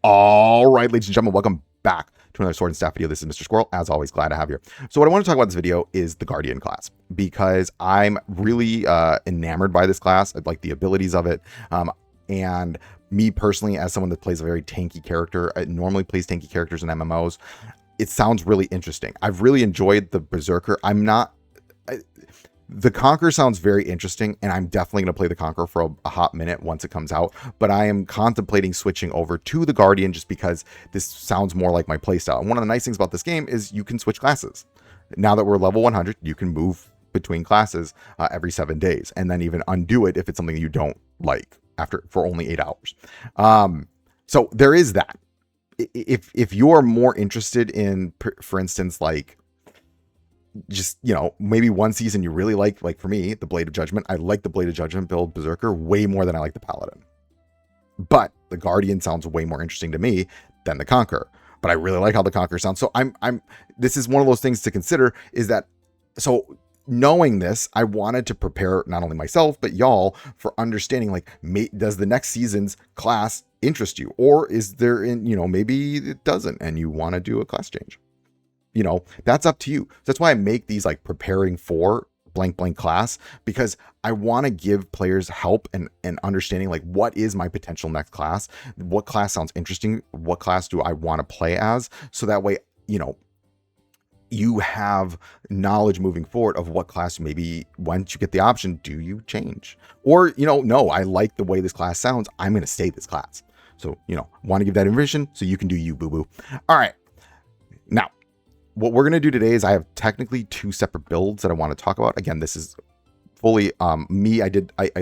All right, ladies and gentlemen, welcome back to another Sword and Staff video. This is Mr. Squirrel. As always, glad to have you. So what I want to talk about in this video is the Guardian class, because I'm really enamored by this class. I like the abilities of it. And me personally, as someone that plays a very tanky character, I normally plays tanky characters in MMOs. It sounds really interesting. I've really enjoyed the Berserker. The Conqueror sounds very interesting, and I'm definitely going to play the Conqueror for a hot minute once it comes out, but I am contemplating switching over to the Guardian just because this sounds more like my playstyle. And one of the nice things about this game is you can switch classes. Now that we're level 100, you can move between classes every 7 days, and then even undo it if it's something you don't like for only 8 hours. So there is that. If you're more interested in, for instance, like, just, maybe one season you really like for me, the Blade of Judgment. I like the Blade of Judgment build Berserker way more than I like the Paladin. But the Guardian sounds way more interesting to me than the Conqueror. But I really like how the Conqueror sounds. So this is one of those things to consider, is that, so knowing this, I wanted to prepare not only myself, but y'all for understanding, like, does the next season's class interest you? Or is there, maybe it doesn't and you want to do a class change? That's up to you. So that's why I make these like preparing for blank class, because I want to give players help and understanding, like, what is my potential next class? What class sounds interesting? What class do I want to play as? So that way, you have knowledge moving forward of what class maybe once you get the option, do you change? Or, no, I like the way this class sounds. I'm going to stay this class. So, want to give that information so you can do you, boo-boo. All right. Now, what we're going to do today is I have technically 2 separate builds that I want to talk about. Again, this is fully me. I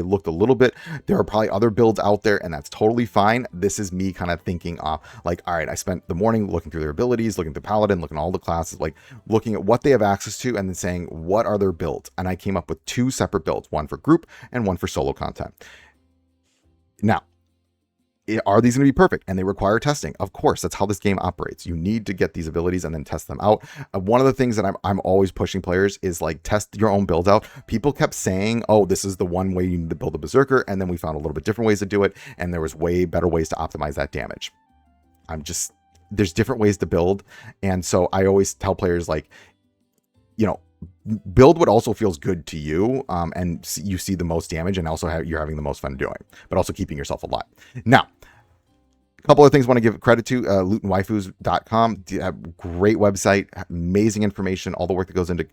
looked a little bit. There are probably other builds out there, and that's totally fine. This is me kind of thinking like, all right, I spent the morning looking through their abilities, looking at the Paladin, looking at all the classes, like looking at what they have access to, and then saying, what are their builds? And I came up with 2 separate builds, one for group and one for solo content. Now, are these going to be perfect? And they require testing. Of course, that's how this game operates. You need to get these abilities and then test them out. One of the things that I'm always pushing players is, like, test your own build out. People kept saying, oh, this is the one way you need to build a Berserker. And then we found a little bit different ways to do it. And there was way better ways to optimize that damage. There's different ways to build. And so I always tell players, like, build what also feels good to you, and you see the most damage, and also you're having the most fun doing, but also keeping yourself alive. Now, a couple of things I want to give credit to, lootandwaifus.com, great website, amazing information, all the work that goes into,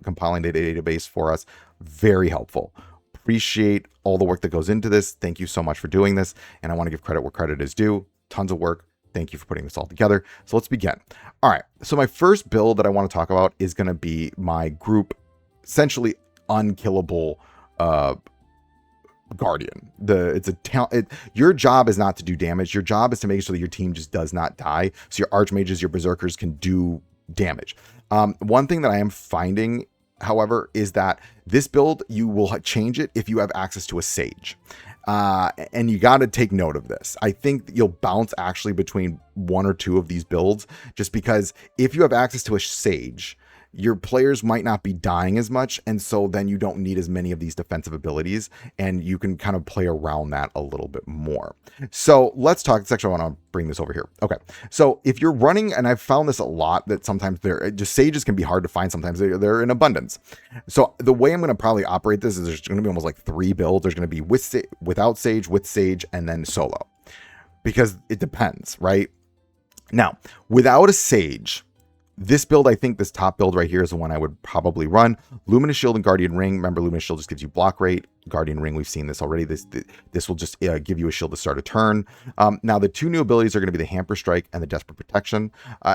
compiling the database for us, very helpful. Appreciate all the work that goes into this. Thank you so much for doing this, and I want to give credit where credit is due. Tons of work. Thank you for putting this all together. So let's begin. All right. So my first build that I want to talk about is going to be my group, essentially unkillable Guardian. Your job is not to do damage. Your job is to make sure that your team just does not die. So your archmages, your berserkers can do damage. One thing that I am finding, however, is that this build, you will change it if you have access to a sage. And you got to take note of this. I think you'll bounce actually between 1 or 2 of these builds, just because if you have access to a sage, your players might not be dying as much, and so then you don't need as many of these defensive abilities, and you can kind of play around that a little bit more. So let's talk. Actually, I want to bring this over here. Okay, so if you're running, and I've found this a lot, that sometimes just sages can be hard to find. Sometimes they're in abundance. So the way I'm going to probably operate this is there's going to be almost like 3 builds. There's going to be without sage, with sage, and then solo, because it depends, right? Now, without a sage, this build, I think this top build right here is the one I would probably run. Luminous Shield and Guardian Ring. Remember, Luminous Shield just gives you block rate. Guardian Ring, we've seen this already. This will just give you a shield to start a turn. Now, the 2 new abilities are going to be the Hamper Strike and the Desperate Protection.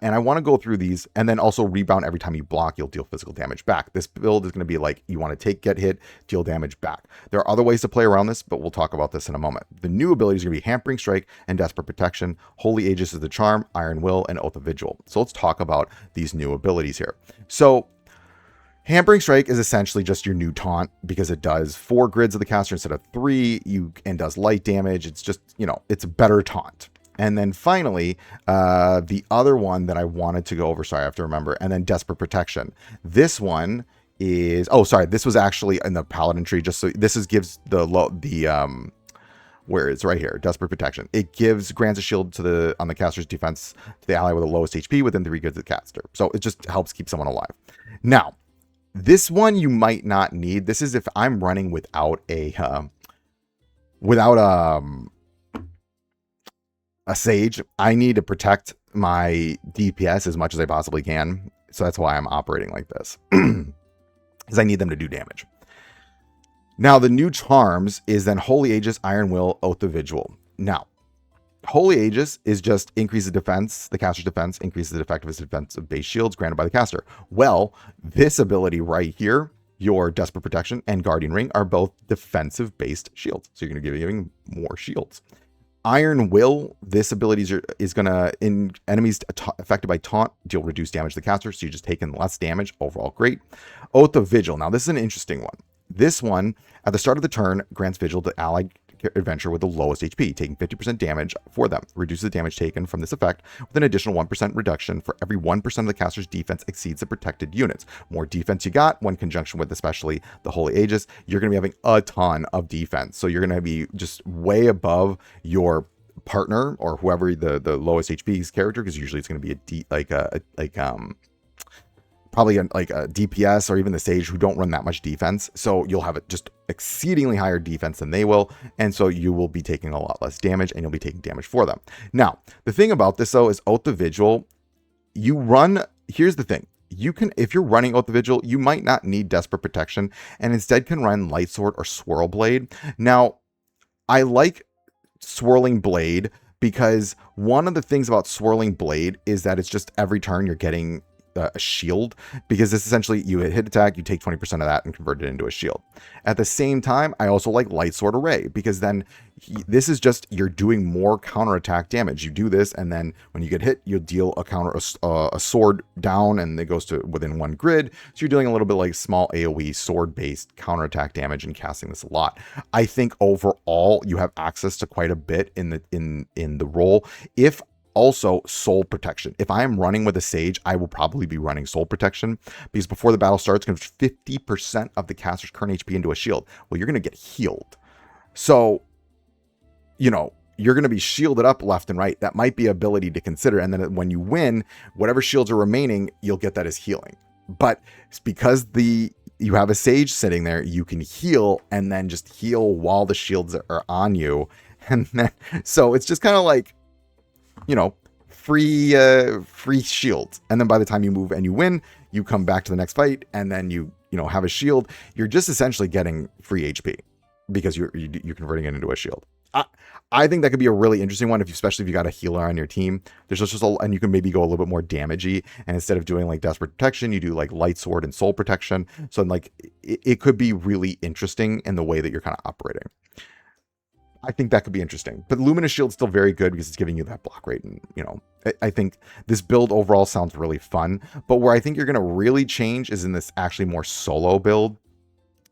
And I want to go through these, and then also Rebound. Every time you block, you'll deal physical damage back. This build is going to be like, you want to get hit, deal damage back. There are other ways to play around this, but we'll talk about this in a moment. The new abilities are going to be Hampering Strike and Desperate Protection. Holy Aegis is the Charm, Iron Will, and Oath of Vigil. So let's talk about these new abilities here. So Hampering Strike is essentially just your new taunt, because it does 4 grids of the caster instead of 3, and does light damage. It's just, it's a better taunt. And then finally, the other one that I wanted to go over, sorry, I have to remember, and then Desperate Protection. This one is, this was actually in the Paladin tree, just so this gives the where it's right here, Desperate Protection. It grants a shield on the caster's defense to the ally with the lowest HP within 3 grids of the caster. So it just helps keep someone alive. Now, this one you might not need. This is if I'm running without a Sage. I need to protect my DPS as much as I possibly can. So that's why I'm operating like this. Because I need them to do damage. Now, the new charms is then Holy Aegis, Iron Will, Oath of Vigil. Now, Holy Aegis is just increases defense, the caster's defense, increases the effectiveness of defensive base shields granted by the caster. Well, this ability right here, your Desperate Protection and Guardian Ring, are both defensive-based shields. So you're going to be giving more shields. Iron Will, this ability is going to, in enemies affected by taunt, deal reduced damage to the caster, so you're just taking less damage. Overall, great. Oath of Vigil. Now, this is an interesting one. This one, at the start of the turn, grants Vigil to allied adventurer with the lowest HP, taking 50% damage for them. Reduces the damage taken from this effect with an additional 1% reduction for every 1% of the caster's defense exceeds the protected units. More defense you got, when conjunction with especially the Holy Aegis, you're going to be having a ton of defense. So you're going to be just way above your partner or whoever the lowest HP's character, because usually it's going to be probably like a DPS or even the Sage who don't run that much defense. So you'll have just exceedingly higher defense than they will. And so you will be taking a lot less damage and you'll be taking damage for them. Now, the thing about this though is Oath of Vigil, here's the thing. You can, if you're running Oath of Vigil, you might not need Desperate Protection and instead can run Light Sword or Swirl Blade. Now, I like Swirling Blade because one of the things about Swirling Blade is that it's just every turn you're getting a shield, because this essentially you hit attack, you take 20% of that and convert it into a shield. At the same time, I also like Light Sword Array, because then this is just, you're doing more counterattack damage. You do this, and then when you get hit, you'll deal a sword down, and it goes to within 1 grid. So you're doing a little bit like small AoE sword-based counterattack damage and casting this a lot. I think overall you have access to quite a bit in the role. If also Soul Protection. If I am running with a Sage, I will probably be running Soul Protection, because before the battle starts, convert 50% of the caster's current HP into a shield. Well, you're going to get healed. So, you're going to be shielded up left and right. That might be an ability to consider. And then when you win, whatever shields are remaining, you'll get that as healing. But it's because you have a Sage sitting there, you can heal and then just heal while the shields are on you. And then, so it's just kind of like, free shields. And then by the time you move and you win, you come back to the next fight, and then you have a shield. You're just essentially getting free HP because you're converting it into a shield. I think that could be a really interesting one, especially if you got a healer on your team. There's just and you can maybe go a little bit more damagey, and instead of doing like Desperate Protection, you do like Light Sword and Soul Protection. So like it could be really interesting in the way that you're kind of operating. I think that could be interesting. But Luminous Shield's still very good because it's giving you that block rate. And, I think this build overall sounds really fun. But where I think you're going to really change is in this actually more solo build.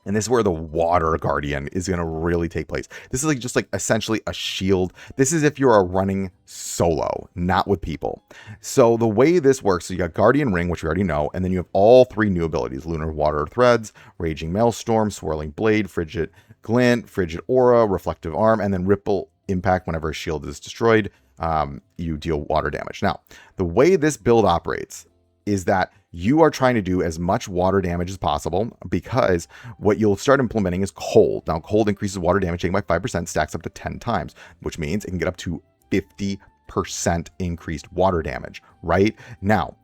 And this is where the Water Guardian is going to really take place. This is just essentially a shield. This is if you are running solo, not with people. So the way this works, so you got Guardian Ring, which we already know, and then you have all 3 new abilities: Lunar Water Threads, Raging Maelstrom, Swirling Blade, Frigid Glint, Frigid Aura, Reflective Arm, and then Ripple Impact. Whenever a shield is destroyed, you deal water damage. Now, the way this build operates is that you are trying to do as much water damage as possible, because what you'll start implementing is Cold. Now, Cold increases water damage taken by 5%, stacks up to 10 times, which means it can get up to 50% increased water damage, right? Now,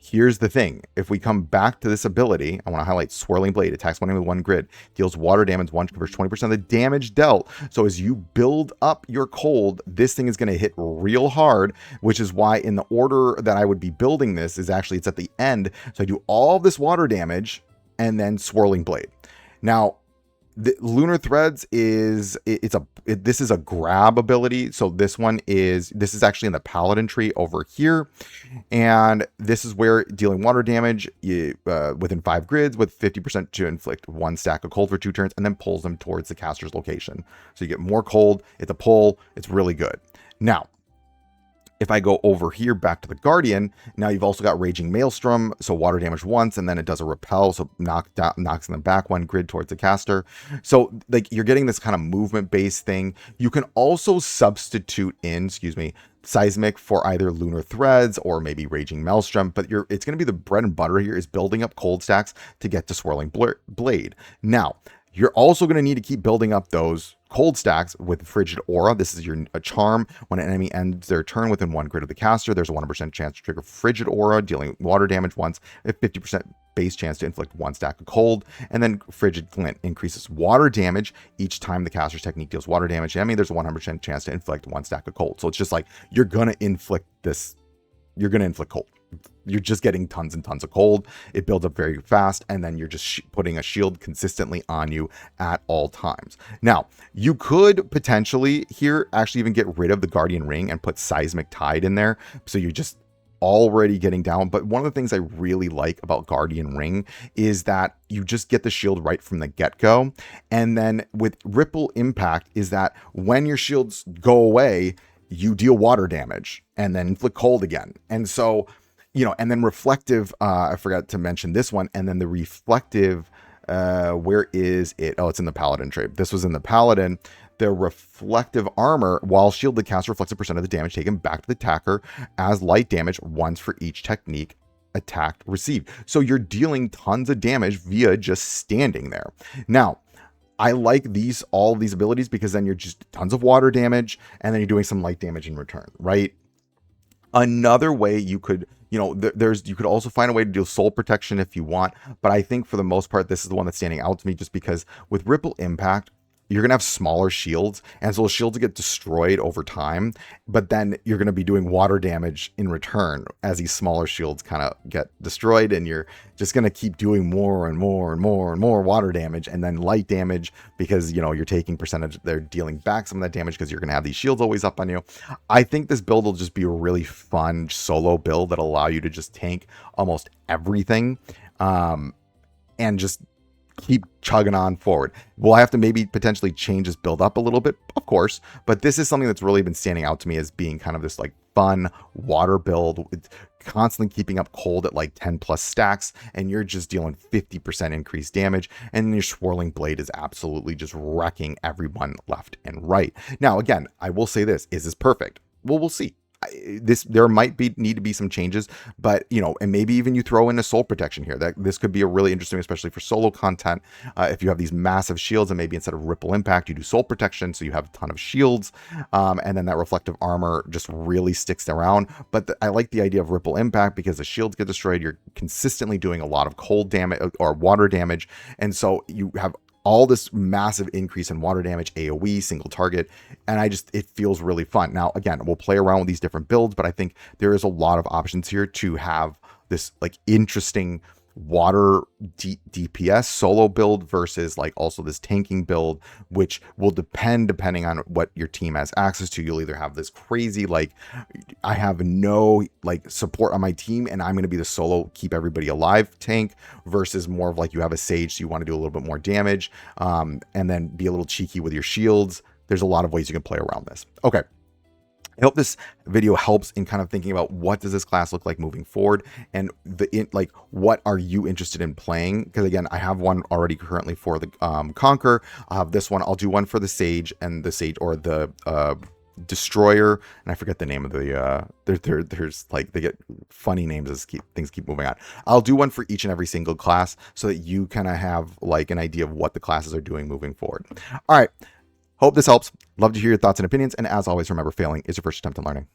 here's the thing. If we come back to this ability, I want to highlight Swirling Blade. Attacks one enemy with 1 grid. Deals water damage, converts 20% of the damage dealt. So as you build up your Cold, this thing is going to hit real hard, which is why in the order that I would be building this is actually it's at the end. So I do all this water damage and then Swirling Blade. Now, the Lunar Threads this is a grab ability. So this is actually in the Paladin tree over here, and this is where dealing water damage within 5 grids with 50% to inflict 1 stack of Cold for 2 turns, and then pulls them towards the caster's location. So you get more Cold. It's a pull. It's really good. Now, If I go over here back to the Guardian, now you've also got Raging Maelstrom, so water damage once, and then it does a repel, so knocks in the back one grid towards the caster. So like you're getting this kind of movement-based thing. You can also substitute in, Seismic for either Lunar Threads or maybe Raging Maelstrom, but it's going to be the bread and butter here is building up cold stacks to get to Swirling Blade. Now, you're also going to need to keep building up those cold stacks with Frigid Aura. This is a charm. When an enemy ends their turn within 1 grid of the caster, there's a 100% chance to trigger Frigid Aura, dealing water damage once, a 50% base chance to inflict 1 stack of cold, and then Frigid Flint increases water damage each time the caster's technique deals water damage. I mean, there's a 100% chance to inflict 1 stack of cold. So it's just like, you're going to inflict cold. You're just getting tons and tons of cold. It builds up very fast, and then you're just putting a shield consistently on you at all times. Now, you could potentially here actually even get rid of the Guardian Ring and put Seismic Tide in there, so you're just already getting down. But one of the things I really like about Guardian Ring is that you just get the shield right from the get-go. And then with Ripple Impact is that when your shields go away, you deal water damage and then inflict cold again. And so, and then Reflective, I forgot to mention this one. And then the Reflective, where is it? Oh, it's in the Paladin trait. This was in the Paladin. The Reflective Armor, while shielded, caster reflects a percent of the damage taken back to the attacker as light damage once for each technique attacked received. So you're dealing tons of damage via just standing there. Now, I like all of these abilities because then you're just tons of water damage and then you're doing some light damage in return, right? Another way you could, you could also find a way to do soul protection if you want, but I think for the most part, this is the one that's standing out to me just because with Ripple Impact, you're going to have smaller shields, and so the shields get destroyed over time, but then you're going to be doing water damage in return as these smaller shields kind of get destroyed, and you're just going to keep doing more and more and more and more water damage, and then light damage because, you're taking percentage, they're dealing back some of that damage because you're going to have these shields always up on you. I think this build will just be a really fun solo build that'll allow you to just tank almost everything, and just keep chugging on forward. Will I have to maybe potentially change this build up a little bit? Of course, but this is something that's really been standing out to me as being kind of this like fun water build. It's constantly keeping up cold at like 10 plus stacks, and you're just dealing 50% increased damage, and your Swirling Blade is absolutely just wrecking everyone left and right. Now, again, I will say this, is this perfect? Well, we'll see. There might need to be some changes, but and maybe even you throw in a soul protection here. That this could be a really interesting, especially for solo content. If you have these massive shields, and maybe instead of Ripple Impact, you do soul protection, so you have a ton of shields, and then that Reflective Armor just really sticks around. But I like the idea of Ripple Impact because the shields get destroyed. You're consistently doing a lot of cold damage or water damage, and so you have all this massive increase in water damage, AoE, single target, and it feels really fun. Now, again, we'll play around with these different builds, but I think there is a lot of options here to have this like interesting water DPS solo build versus like also this tanking build, which will depending on what your team has access to. You'll either have this crazy like I have no like support on my team and I'm going to be the solo keep everybody alive tank, versus more of like you have a Sage, so you want to do a little bit more damage, and then be a little cheeky with your shields. There's a lot of ways you can play around this. Okay, I hope this video helps in kind of thinking about what does this class look like moving forward, and what are you interested in playing? Because again, I have one already currently for the Conquer. I'll have this one. I'll do one for the Sage and the Sage or the Destroyer, and I forget the name of the there's like they get funny names as things keep moving on. I'll do one for each and every single class so that you kind of have like an idea of what the classes are doing moving forward. All right. Hope this helps. Love to hear your thoughts and opinions. And as always, remember, failing is your first attempt at learning.